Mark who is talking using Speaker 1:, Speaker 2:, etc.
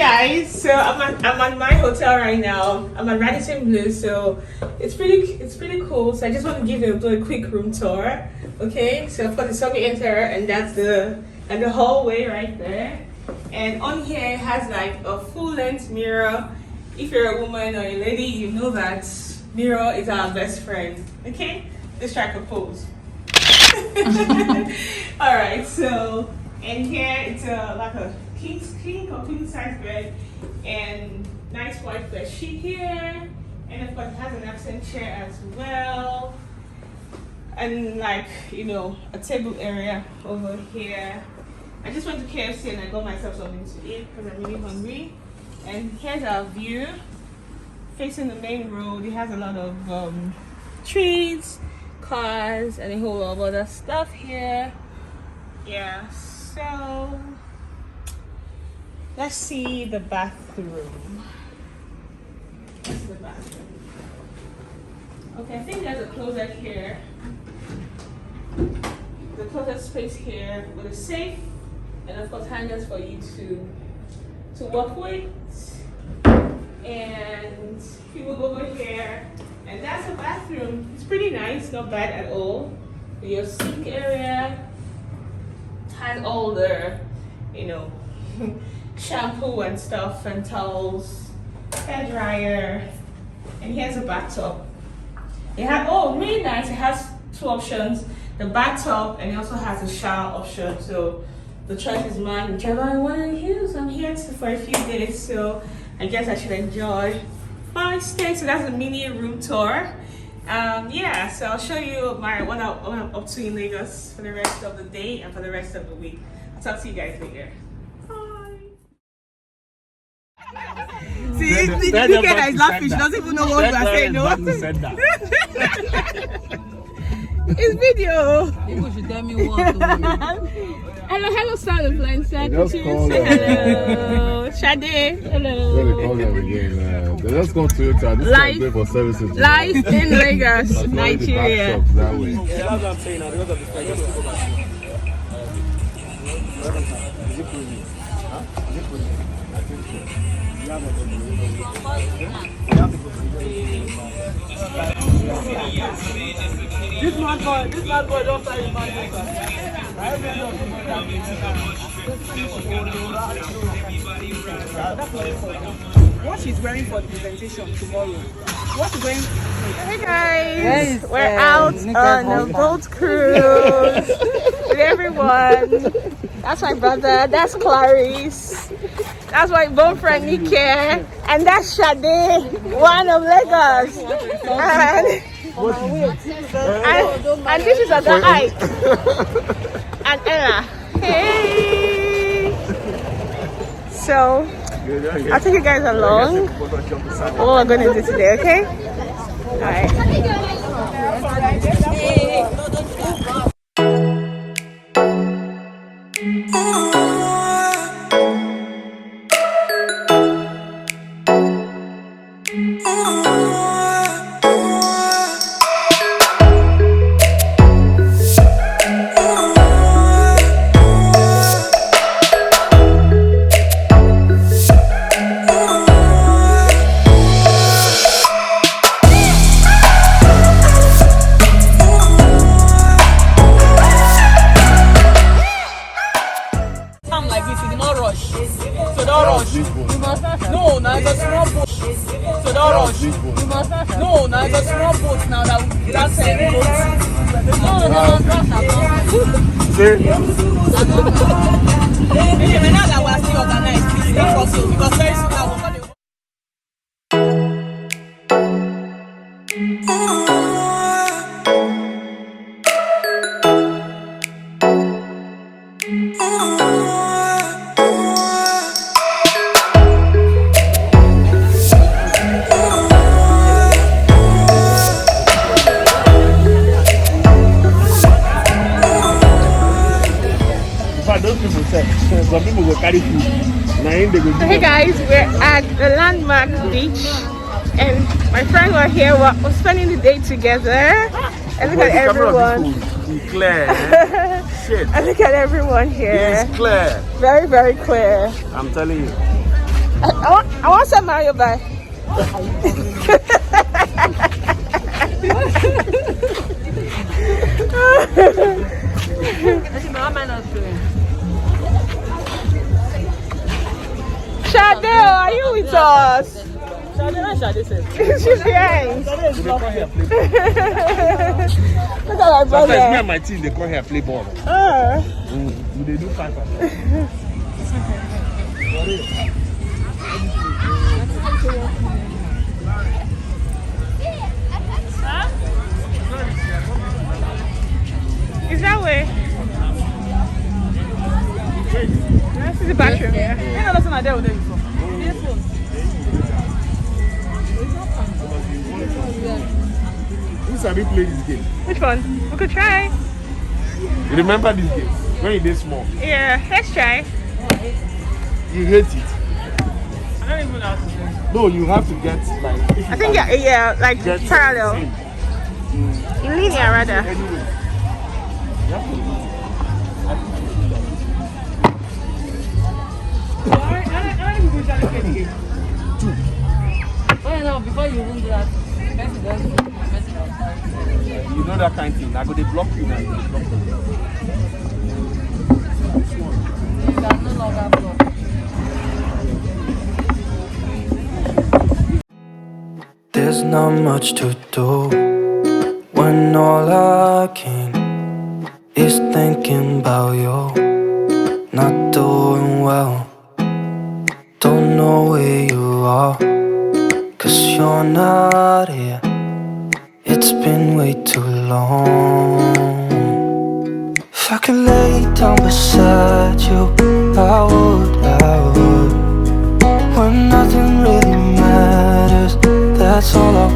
Speaker 1: guys, so I'm at my hotel right now. I'm at Rakuten Blue, so it's pretty cool. So I just want to give you a quick room tour. Okay, so of course it's we enter, and that's the hallway right there. And on here it has like a full-length mirror. If you're a woman or a lady, you know that mirror is our best friend. Okay, let's try to pose. All right, so and here it's like a king or queen size bed and nice white bed sheet here, and of course it has an accent chair as well, and like a table area over here. I just went to KFC and I got myself something to eat because I'm really hungry. And here's our view facing the main road. It has a lot of trees, cars, and a whole lot of other stuff here. Yeah, so let's see the bathroom. That's the bathroom. Okay, I think there's a closet here. The closet space here with a safe, and of course hangers for you to work with. And we will go over here, and that's the bathroom. It's pretty nice, not bad at all. Your sink area has all the shampoo and stuff and towels, hair dryer, and here's a bathtub. It has really nice. It has two options: the bathtub, and it also has a shower option. So the choice is mine, whichever I want to use. I'm here for a few days, so I guess I should enjoy my stay. So that's a mini room tour. Yeah, so I'll show you what I'm up to in Lagos for the rest of the day and for the rest of the week. I'll talk to you guys later.
Speaker 2: See, the kid that is laughing, she doesn't even know what we are saying, no? It's video.
Speaker 3: People should tell me what to
Speaker 2: Hello, Star the Flying Set.
Speaker 4: Just call
Speaker 2: say hello. Shade, hello.
Speaker 4: Let me call them again. They just call Toyota. This
Speaker 2: Live-
Speaker 4: is great for services.
Speaker 2: Live in Lagos,
Speaker 4: That's why the back
Speaker 2: Nigeria.
Speaker 4: shops that way.
Speaker 5: Yeah, that's what I'm saying now. Because of the price, just go back. Is it closing? Huh? Is it closing? I think so. You have a This mad boy don't play in What she's wearing for the presentation tomorrow? What's going?
Speaker 2: Hey guys, we're out on a boat cruise with everyone. That's my brother, that's Clarice, that's my boyfriend Nike, and that's Shade, one of Lagos. And this is Ada Ike and Ella. Hey! So, I'll take you guys along what we're going to do today, okay? Alright.
Speaker 3: No, now it's a small boat. So don't rush. No, now it's a small boat now that's a boat. No, now that we're still organized, please take us in because very soon I will call you.
Speaker 5: Some people will carry food.
Speaker 2: Hey guys, we're at the landmark beach and my friends were here, we're spending the day together. And look at everyone.
Speaker 5: Clear. Shit.
Speaker 2: And look at everyone here.
Speaker 5: It's clear.
Speaker 2: Very, very clear.
Speaker 5: I'm telling you.
Speaker 2: I want some Mario by. Shade, are you with us? She's behind. Look at my brother.
Speaker 5: Sometimes me and my team, they come here play ball. They do 5.
Speaker 2: Is that way? This is the bathroom. Yeah.
Speaker 5: Who's have you played this game?
Speaker 2: Which one? We could try.
Speaker 5: You remember this game? When you did small.
Speaker 2: Yeah, let's try.
Speaker 5: You hate it.
Speaker 3: I don't even know how to do it.
Speaker 5: No, you have to get like.
Speaker 2: I think yeah, like
Speaker 5: get
Speaker 2: parallel. In linear rather.
Speaker 5: Anyway. You have to
Speaker 3: I don't even know how to play the game. Well, no, before you even do that, Messi does Messi outside.
Speaker 5: You know that kind of thing. I go they block you now. They block you.
Speaker 3: You can no longer block.
Speaker 6: There's not much to do when all I can is thinking about you. Not doing well, don't know where you are, 'cause you're not here. It's been way too long. If I could lay down beside you, I would. When nothing really matters, that's all I